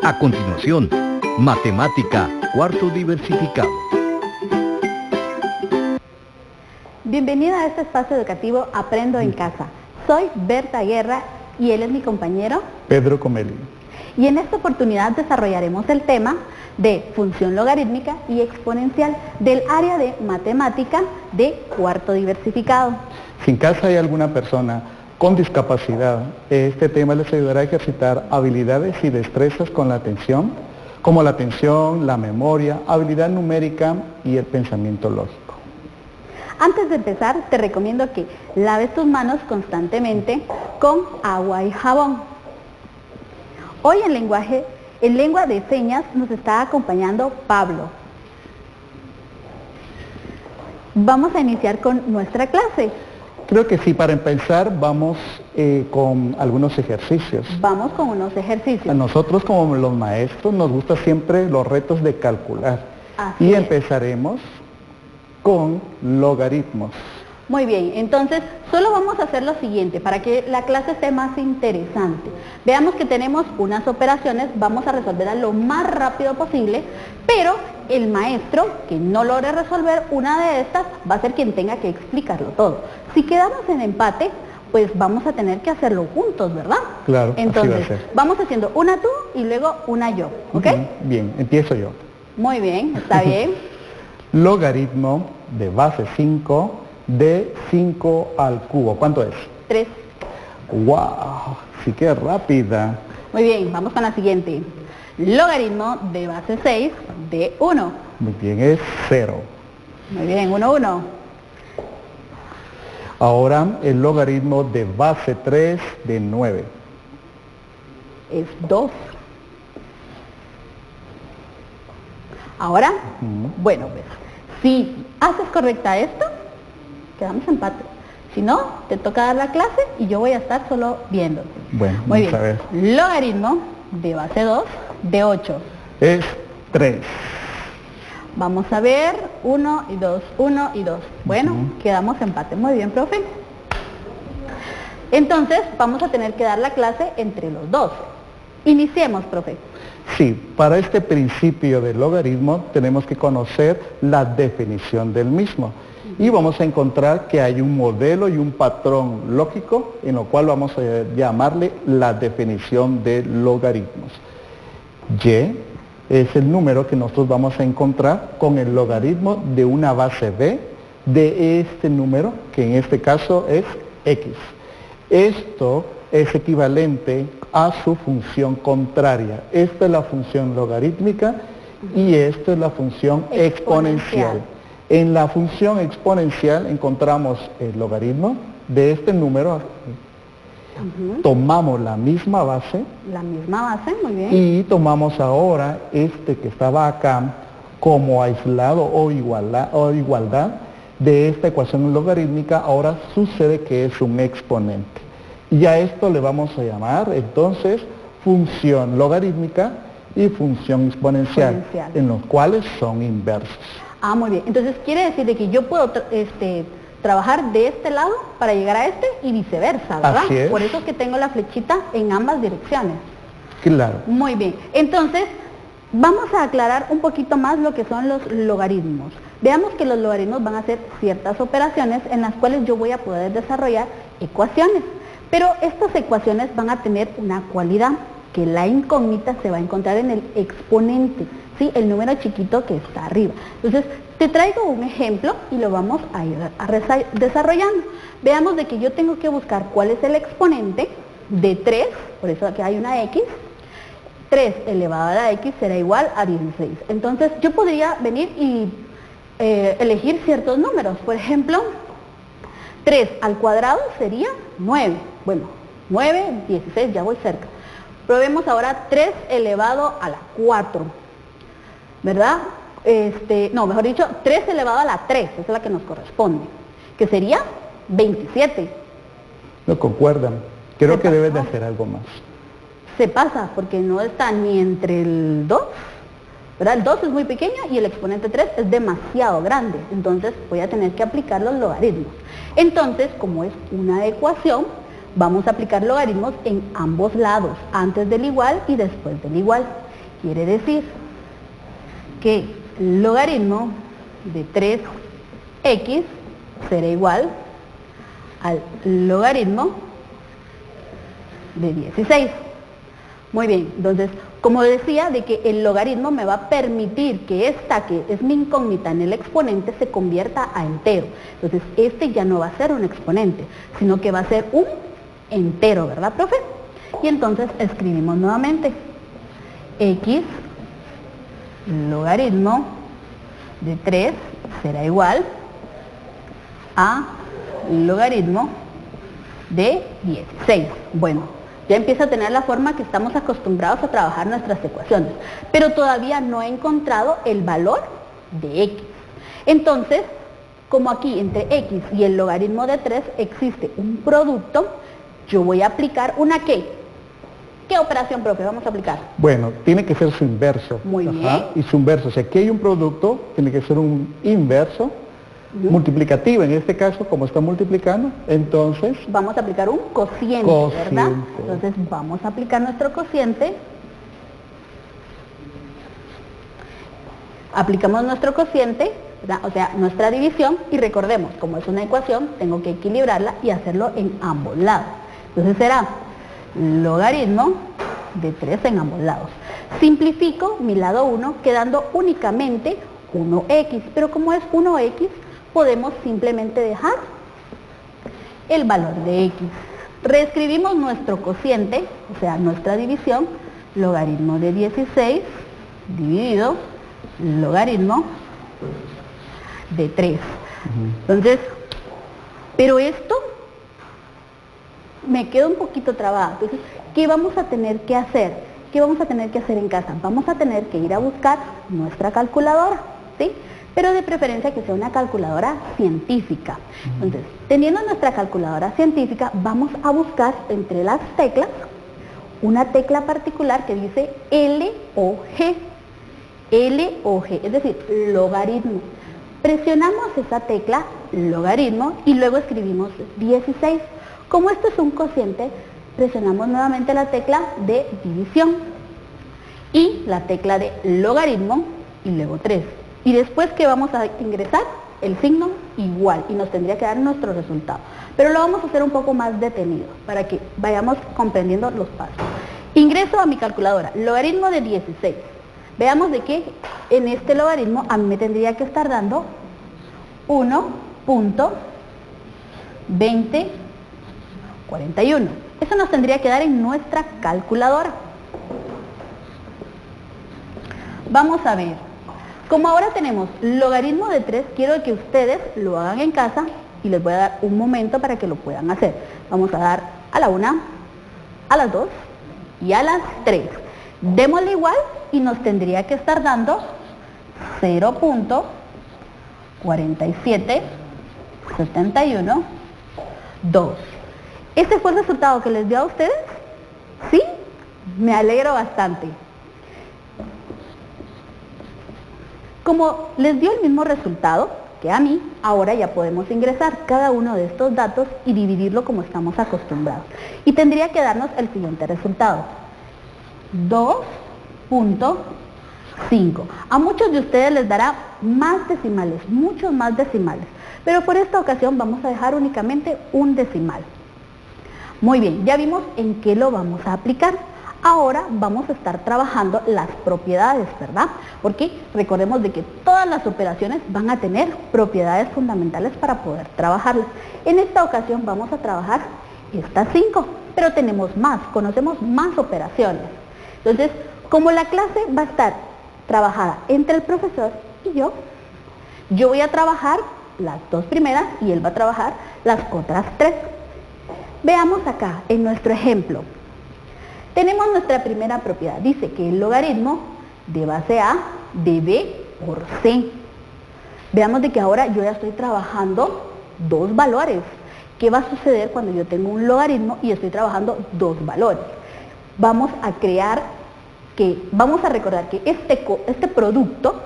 A continuación, Matemática, cuarto diversificado. Bienvenida a este espacio educativo Aprendo en Casa. Soy Berta Guerra y él es mi compañero Pedro Comelli. Y en esta oportunidad desarrollaremos el tema de función logarítmica y exponencial del área de matemática de cuarto diversificado. Si en casa hay alguna persona con discapacidad, este tema les ayudará a ejercitar habilidades y destrezas con la atención, como la atención, la memoria, habilidad numérica y el pensamiento lógico. Antes de empezar, te recomiendo que laves tus manos constantemente con agua y jabón. Hoy en lengua de señas nos está acompañando Pablo. Vamos a iniciar con nuestra clase. Creo que sí, para empezar vamos con algunos ejercicios. Vamos con unos ejercicios. A nosotros como los maestros nos gusta siempre los retos de calcular. Así y es. Empezaremos con logaritmos. Muy bien, entonces solo vamos a hacer lo siguiente para que la clase esté más interesante. Veamos que tenemos unas operaciones, vamos a resolverlas lo más rápido posible, pero el maestro que no logre resolver una de estas va a ser quien tenga que explicarlo todo. Si quedamos en empate, pues vamos a tener que hacerlo juntos, ¿verdad? Claro, entonces, así va a ser. Vamos haciendo una tú y luego una yo, ¿ok? Bien, empiezo yo. Muy bien, está bien. Logaritmo de base 5 de 5 al cubo. ¿Cuánto es? 3. ¡Wow! Sí que rápida. Muy bien, vamos con la siguiente. Logaritmo de base 6 de 1. Muy bien, es 0. Muy bien, 1, 1. Ahora el logaritmo de base 3 de 9. Es 2. Ahora, bueno, pues, si haces correcta esto, quedamos empate. Si no, te toca dar la clase y yo voy a estar solo viéndote. Bueno, muy vamos bien. a ver. Logaritmo de base 2 de 8. Es 3. Vamos a ver, 1 y 2, 1 y 2. Bueno, quedamos empate. Muy bien, profe. Entonces, vamos a tener que dar la clase entre los dos. Iniciemos, profe. Sí, para este principio del logaritmo tenemos que conocer la definición del mismo. Y vamos a encontrar que hay un modelo y un patrón lógico en lo cual vamos a llamarle la definición de logaritmos. Y es el número que nosotros vamos a encontrar con el logaritmo de una base b de este número, que en este caso es x. Esto es equivalente a su función contraria. Esta es la función logarítmica y esta es la función exponencial. En la función exponencial encontramos el logaritmo de este número. Tomamos la misma base. La misma base, muy bien. Y tomamos ahora este que estaba acá como aislado o igualdad de esta ecuación logarítmica. Ahora sucede que es un exponente. Y a esto le vamos a llamar entonces función logarítmica y función exponencial, en los cuales son inversos. Ah, muy bien. Entonces quiere decir de que yo puedo trabajar de este lado para llegar a este y viceversa, ¿verdad? Así es. Por eso es que tengo la flechita en ambas direcciones. Claro. Muy bien. Entonces, vamos a aclarar un poquito más lo que son los logaritmos. Veamos que los logaritmos van a hacer ciertas operaciones en las cuales yo voy a poder desarrollar ecuaciones. Pero estas ecuaciones van a tener una cualidad, que la incógnita se va a encontrar en el exponente, ¿sí? El número chiquito que está arriba. Entonces, te traigo un ejemplo y lo vamos a ir desarrollando. Veamos de que yo tengo que buscar cuál es el exponente de 3, por eso aquí hay una x. 3 elevado a la x será igual a 16. Entonces, yo podría venir y elegir ciertos números. Por ejemplo, 3 al cuadrado sería 9. Bueno, 9, 16, ya voy cerca. Probemos ahora 3 elevado a la 4, ¿verdad? No, mejor dicho, 3 elevado a la 3, esa es la que nos corresponde, que sería 27. No concuerdan. Creo que debes de hacer algo más. Se pasa, porque no está ni entre el 2, ¿verdad? El 2 es muy pequeño y el exponente 3 es demasiado grande, entonces voy a tener que aplicar los logaritmos. Entonces, como es una ecuación, vamos a aplicar logaritmos en ambos lados, antes del igual y después del igual. Quiere decir que el logaritmo de 3x será igual al logaritmo de 16. Muy bien, entonces, como decía, de que el logaritmo me va a permitir que esta, que es mi incógnita en el exponente, se convierta a entero. Entonces, este ya no va a ser un exponente, sino que va a ser un entero, ¿verdad, profe? Y entonces escribimos nuevamente x logaritmo de 3 será igual a logaritmo de 16. Bueno, ya empieza a tener la forma que estamos acostumbrados a trabajar nuestras ecuaciones, pero todavía no he encontrado el valor de x. Entonces, como aquí entre x y el logaritmo de 3 existe un producto, yo voy a aplicar una ¿qué? ¿Qué operación, profe, vamos a aplicar? Bueno, tiene que ser su inverso. Muy bien. Y su inverso, si aquí hay un producto, tiene que ser un inverso, multiplicativo en este caso, como está multiplicando, entonces... Vamos a aplicar un cociente, ¿verdad? Entonces vamos a aplicar nuestro cociente. Aplicamos nuestro cociente, ¿verdad? O sea, nuestra división, y recordemos, como es una ecuación, tengo que equilibrarla y hacerlo en ambos lados. Entonces será logaritmo de 3 en ambos lados. Simplifico mi lado 1 quedando únicamente 1x, pero como es 1x, podemos simplemente dejar el valor de x. Reescribimos nuestro cociente, o sea, nuestra división, logaritmo de 16 dividido logaritmo de 3. Entonces, pero esto me queda un poquito trabada. Entonces, ¿qué vamos a tener que hacer? ¿Qué vamos a tener que hacer en casa? Vamos a tener que ir a buscar nuestra calculadora, ¿sí? Pero de preferencia que sea una calculadora científica. Entonces, teniendo nuestra calculadora científica, vamos a buscar entre las teclas una tecla particular que dice LOG. LOG, es decir, logaritmo. Presionamos esa tecla, logaritmo, y luego escribimos 16. Como esto es un cociente, presionamos nuevamente la tecla de división y la tecla de logaritmo y luego 3. Y después, ¿qué vamos a ingresar? El signo igual, y nos tendría que dar nuestro resultado. Pero lo vamos a hacer un poco más detenido para que vayamos comprendiendo los pasos. Ingreso a mi calculadora, logaritmo de 16. Veamos de que en este logaritmo a mí me tendría que estar dando 1.2041. Eso nos tendría que dar en nuestra calculadora. Vamos a ver. Como ahora tenemos logaritmo de 3, quiero que ustedes lo hagan en casa y les voy a dar un momento para que lo puedan hacer. Vamos a dar a la 1, a las 2 y a las 3. Démosle igual y nos tendría que estar dando 0.4771, 2. ¿Este fue el resultado que les dio a ustedes? ¿Sí? Me alegro bastante. Como les dio el mismo resultado que a mí, ahora ya podemos ingresar cada uno de estos datos y dividirlo como estamos acostumbrados. Y tendría que darnos el siguiente resultado. 2.5. A muchos de ustedes les dará más decimales, muchos más decimales. Pero por esta ocasión vamos a dejar únicamente un decimal. Muy bien, ya vimos en qué lo vamos a aplicar. Ahora vamos a estar trabajando las propiedades, ¿verdad? Porque recordemos de que todas las operaciones van a tener propiedades fundamentales para poder trabajarlas. En esta ocasión vamos a trabajar estas 5, pero tenemos más, conocemos más operaciones. Entonces, como la clase va a estar trabajada entre el profesor y yo voy a trabajar las 2 primeras y él va a trabajar las otras 3. Veamos acá en nuestro ejemplo. Tenemos nuestra primera propiedad. Dice que el logaritmo de base A de B por C. Veamos de que ahora yo ya estoy trabajando 2 valores. ¿Qué va a suceder cuando yo tengo un logaritmo y estoy trabajando 2 valores? Vamos a recordar que este producto,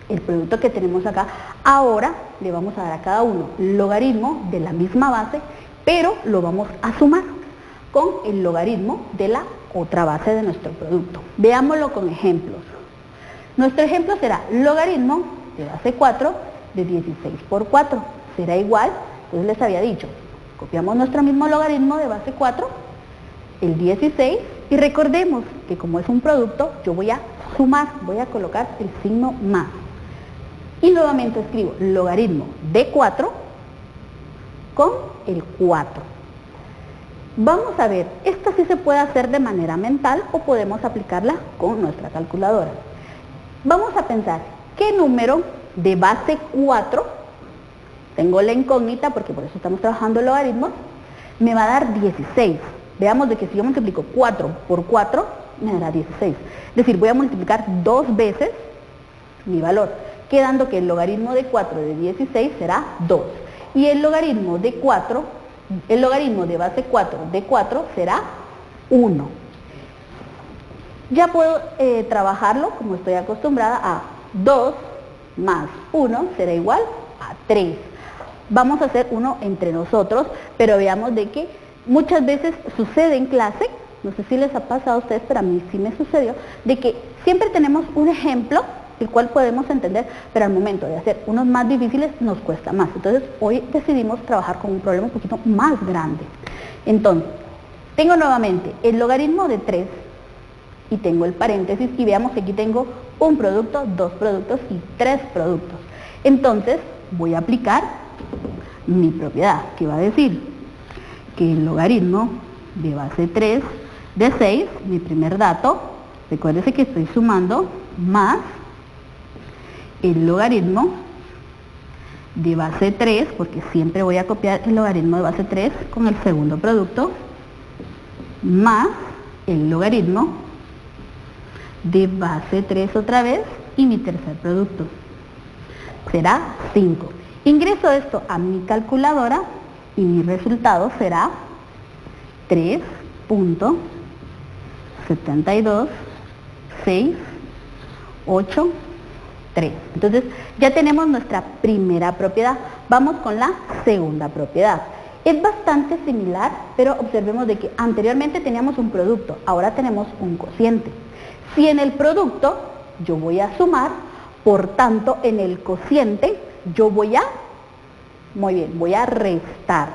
el producto que tenemos acá, ahora le vamos a dar a cada uno logaritmo de la misma base, pero lo vamos a sumar con el logaritmo de la otra base de nuestro producto. Veámoslo con ejemplos. Nuestro ejemplo será logaritmo de base 4 de 16 por 4. Será igual, entonces les había dicho, copiamos nuestro mismo logaritmo de base 4, el 16, y recordemos que como es un producto, yo voy a sumar, voy a colocar el signo más. Y nuevamente escribo logaritmo de 4 con el 4. Vamos a ver, esto sí se puede hacer de manera mental o podemos aplicarla con nuestra calculadora. Vamos a pensar, ¿qué número de base 4, tengo la incógnita porque por eso estamos trabajando logaritmos, me va a dar 16? Veamos de que si yo multiplico 4 por 4, me dará 16. Es decir, voy a multiplicar 2 veces mi valor, quedando que el logaritmo de 4 de 16 será 2. Y el logaritmo de base 4 de 4 será 1. Ya puedo trabajarlo como estoy acostumbrada a 2 más 1 será igual a 3. Vamos a hacer uno entre nosotros, pero veamos de que muchas veces sucede en clase, no sé si les ha pasado a ustedes, pero a mí sí me sucedió, de que siempre tenemos un ejemplo el cual podemos entender, pero al momento de hacer unos más difíciles nos cuesta más. Entonces hoy decidimos trabajar con un problema un poquito más grande. Entonces, tengo nuevamente el logaritmo de 3 y tengo el paréntesis y veamos que aquí tengo un producto, 2 productos y 3 productos. Entonces voy a aplicar mi propiedad, que va a decir que el logaritmo de base 3 de 6, mi primer dato, recuérdese que estoy sumando, más el logaritmo de base 3, porque siempre voy a copiar el logaritmo de base 3 con el segundo producto, más el logaritmo de base 3 otra vez y mi tercer producto. Será 5. Ingreso esto a mi calculadora y mi resultado será 3.72683. Entonces ya tenemos nuestra primera propiedad. Vamos con la segunda propiedad. Es bastante similar, pero observemos de que anteriormente teníamos un producto, ahora tenemos un cociente. Si en el producto yo voy a sumar, por tanto en el cociente yo voy a, voy a restar.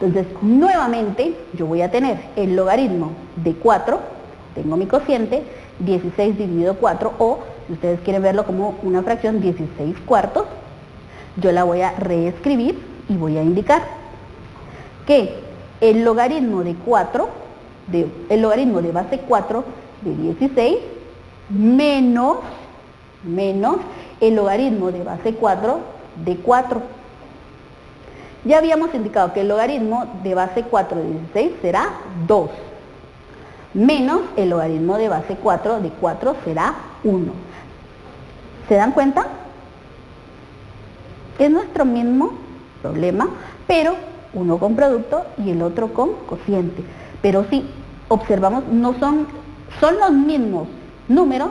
Entonces nuevamente yo voy a tener el logaritmo de 4, tengo mi cociente, 16 dividido 4, o si ustedes quieren verlo como una fracción, 16 cuartos, yo la voy a reescribir y voy a indicar que el logaritmo de 4, el logaritmo de base 4 de 16 menos el logaritmo de base 4 de 4. Ya habíamos indicado que el logaritmo de base 4 de 16 será 2, menos el logaritmo de base 4 de 4 será 1. ¿Se dan cuenta? Es nuestro mismo problema, pero uno con producto y el otro con cociente. Pero si observamos, son los mismos números,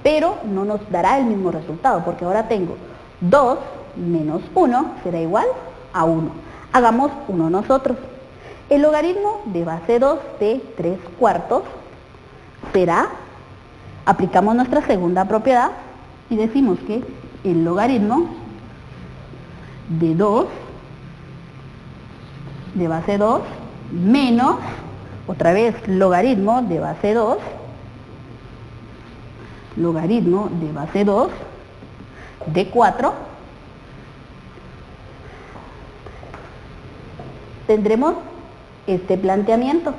pero no nos dará el mismo resultado, porque ahora tengo 2 menos 1 será igual a 1. Hagamos uno nosotros. El logaritmo de base 2 de 3 cuartos será, aplicamos nuestra segunda propiedad y decimos que el logaritmo de 2 de base 2 menos, otra vez logaritmo de base 2, logaritmo de base 2 de 4, tendremos este planteamiento.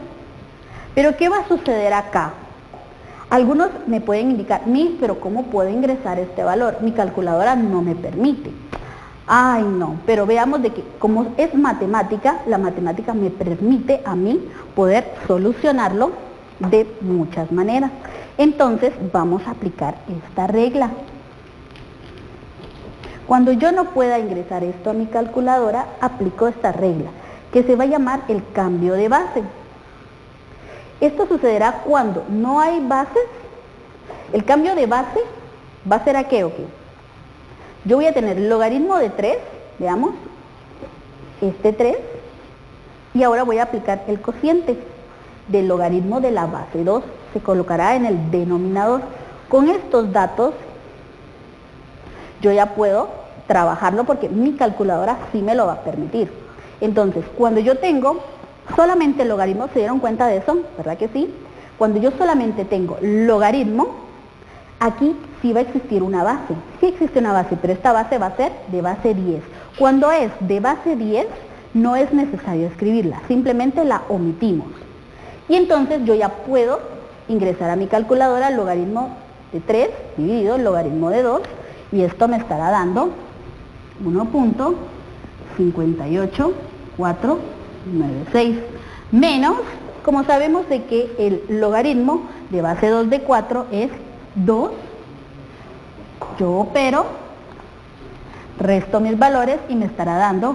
Pero ¿qué va a suceder acá? Algunos me pueden indicar, pero ¿cómo puedo ingresar este valor? Mi calculadora no me permite. Ay, no, pero veamos de que como es matemática, la matemática me permite a mí poder solucionarlo de muchas maneras. Entonces vamos a aplicar esta regla. Cuando yo no pueda ingresar esto a mi calculadora, aplico esta regla, que se va a llamar el cambio de base. Esto sucederá cuando no hay bases. El cambio de base va a ser ¿a qué o qué? Yo voy a tener el logaritmo de 3, veamos, este 3, y ahora voy a aplicar el cociente. del logaritmo de la base 2 se colocará en el denominador. Con estos datos yo ya puedo trabajarlo porque mi calculadora sí me lo va a permitir. Entonces, cuando yo tengo solamente logaritmo, ¿se dieron cuenta de eso? ¿Verdad que sí? Cuando yo solamente tengo logaritmo, aquí sí va a existir una base. Sí existe una base, pero esta base va a ser de base 10. Cuando es de base 10, no es necesario escribirla, simplemente la omitimos. Y entonces yo ya puedo ingresar a mi calculadora el logaritmo de 3 dividido el logaritmo de 2, y esto me estará dando 1.58496 menos, como sabemos de que el logaritmo de base 2 de 4 es 2, yo opero, resto mis valores y me estará dando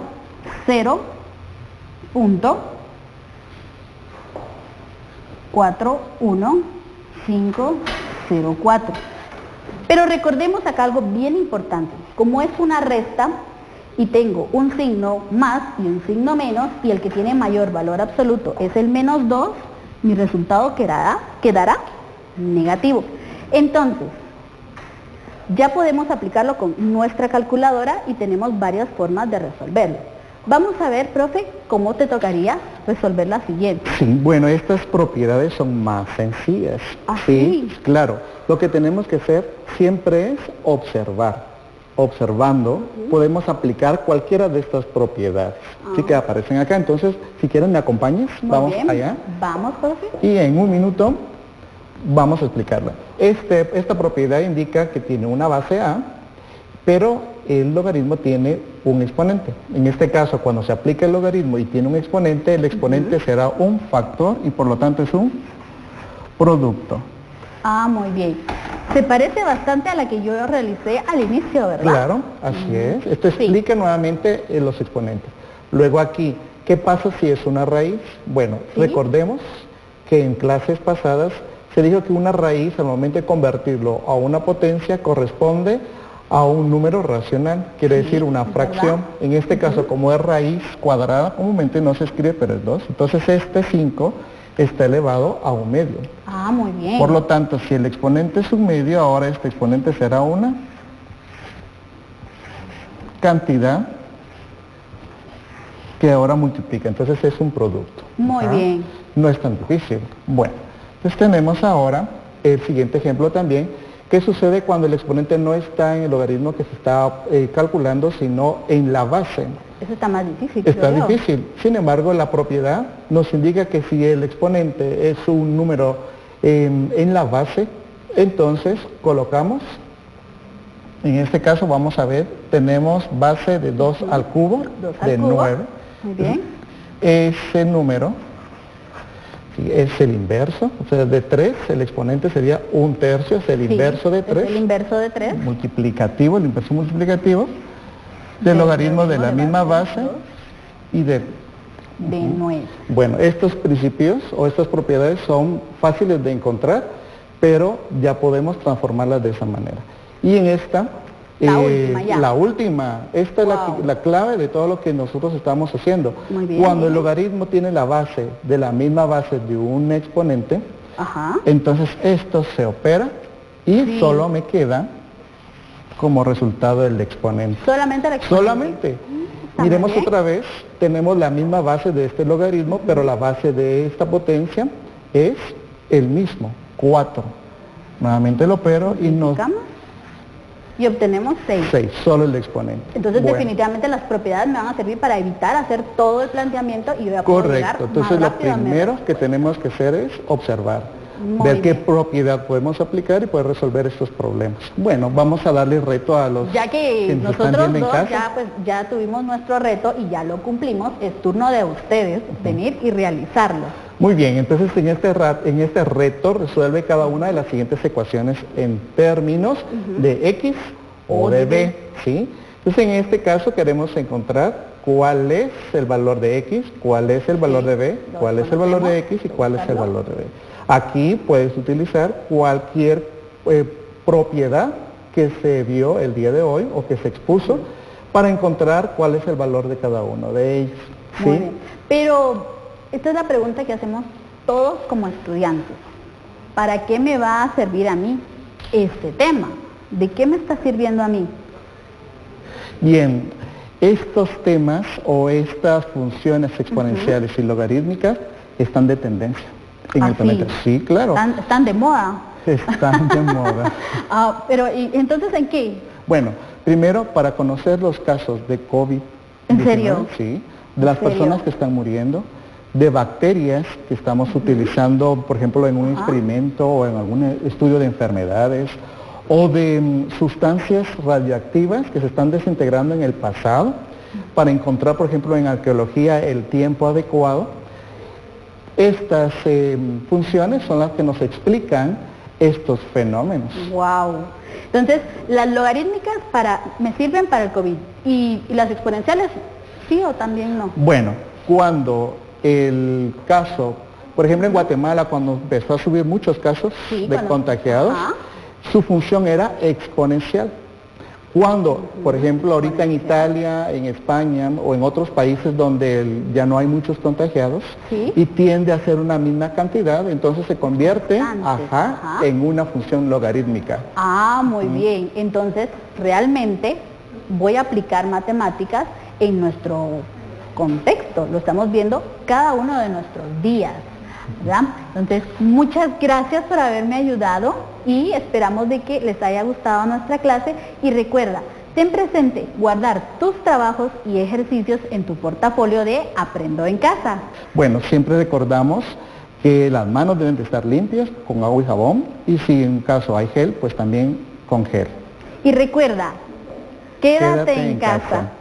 0.41504. Pero recordemos acá algo bien importante. Como es una resta y tengo un signo más y un signo menos, y el que tiene mayor valor absoluto es el menos 2, mi resultado quedará negativo. Entonces, ya podemos aplicarlo con nuestra calculadora y tenemos varias formas de resolverlo. Vamos a ver, profe, cómo te tocaría resolver la siguiente. Sí, bueno, estas propiedades son más sencillas. ¿Ah, sí? sí? Claro. Lo que tenemos que hacer siempre es observar. Observando, podemos aplicar cualquiera de estas propiedades sí, que aparecen acá. Entonces, si quieren, me acompañes. Muy Vamos bien. allá. Vamos, profe. Y en un minuto vamos a explicarla. Esta propiedad indica que tiene una base A, pero el logaritmo tiene un exponente. En este caso, cuando se aplica el logaritmo y tiene un exponente, el exponente será un factor y por lo tanto es un producto. Ah, muy bien. Se parece bastante a la que yo realicé al inicio, ¿verdad? Claro, así es. Esto explica nuevamente los exponentes. Luego aquí, ¿qué pasa si es una raíz? Bueno, recordemos que en clases pasadas se dijo que una raíz, al momento de convertirlo a una potencia, corresponde a un número racional, quiere decir una fracción. En este caso, como es raíz cuadrada, comúnmente no se escribe, pero es 2. Entonces este 5 está elevado a 1 medio. Ah, muy bien. Por lo tanto, si el exponente es 1 medio, ahora este exponente será una cantidad que ahora multiplica. Entonces es un producto. Muy bien. No es tan difícil. Bueno, entonces tenemos ahora el siguiente ejemplo también. ¿Qué sucede cuando el exponente no está en el logaritmo que se está calculando, sino en la base? Eso está más difícil. Está creo yo. difícil. Sin embargo, la propiedad nos indica que si el exponente es un número en la base, entonces colocamos, en este caso vamos a ver, tenemos base de 2 al cubo, 2 al de cubo. 9. Muy bien. Ese número es el inverso, o sea, de 3, el exponente sería 1/3, es el inverso de 3. Es el inverso de 3. Multiplicativo, el inverso multiplicativo del logaritmo de la misma base y de 9. Bueno, estos principios o estas propiedades son fáciles de encontrar, pero ya podemos transformarlas de esa manera. Y en esta, La última, esta es la clave de todo lo que nosotros estamos haciendo. Muy bien. Cuando el logaritmo tiene la base de la misma base de un exponente, entonces esto se opera y solo me queda como resultado el exponente. Solamente el exponente. Solamente. Miremos otra vez, tenemos la misma base de este logaritmo, pero la base de esta potencia es el mismo, 4. Nuevamente lo opero y nos... Y obtenemos 6. 6, solo el exponente. Entonces Bueno, definitivamente las propiedades me van a servir para evitar hacer todo el planteamiento y voy a poder llegar correcto. Entonces más lo rápido a mi primero que respuesta. tenemos que hacer es observar. Muy Ver qué bien. propiedad podemos aplicar y poder resolver estos problemas. Bueno, vamos a darle reto a los Ya que nos están nosotros viendo en dos casa. ya tuvimos nuestro reto y ya lo cumplimos, es turno de ustedes venir y realizarlo. Muy bien, entonces en este reto resuelve cada una de las siguientes ecuaciones en términos de X o de B, ¿sí? Entonces en este caso queremos encontrar cuál es el valor de X, cuál es el valor de B, cuál es el valor de X y cuál es el valor de B. Aquí puedes utilizar cualquier propiedad que se vio el día de hoy o que se expuso para encontrar cuál es el valor de cada uno de ellos, ¿sí? Muy bien. Pero esta es la pregunta que hacemos todos como estudiantes, ¿para qué me va a servir a mí este tema? ¿De qué me está sirviendo a mí? Bien, estos temas o estas funciones exponenciales y logarítmicas están de tendencia en el planeta. Sí, claro. ¿Están de moda? Están de moda. Pero ¿y entonces en qué? Bueno, primero para conocer los casos de COVID. ¿En serio? Sí, de las personas que están muriendo, de bacterias que estamos utilizando, por ejemplo, en un experimento o en algún estudio de enfermedades, o de sustancias radioactivas que se están desintegrando en el pasado, para encontrar, por ejemplo, en arqueología el tiempo adecuado. Estas funciones son las que nos explican estos fenómenos. Wow. Entonces, las logarítmicas me sirven para el COVID y las exponenciales sí o también no. Bueno, cuando el caso, por ejemplo en Guatemala, cuando empezó a subir muchos casos de contagiados, su función era exponencial. Cuando, por ejemplo, ahorita en Italia, en España o en otros países donde ya no hay muchos contagiados y tiende a ser una misma cantidad, entonces se convierte en una función logarítmica. Muy bien. Entonces, realmente voy a aplicar matemáticas en nuestro contexto. Lo estamos viendo cada uno de nuestros días, ¿verdad? Entonces, muchas gracias por haberme ayudado y esperamos de que les haya gustado nuestra clase y recuerda, ten presente guardar tus trabajos y ejercicios en tu portafolio de Aprendo en Casa. Bueno, siempre recordamos que las manos deben de estar limpias con agua y jabón y si en caso hay gel, pues también con gel. Y recuerda, quédate en casa.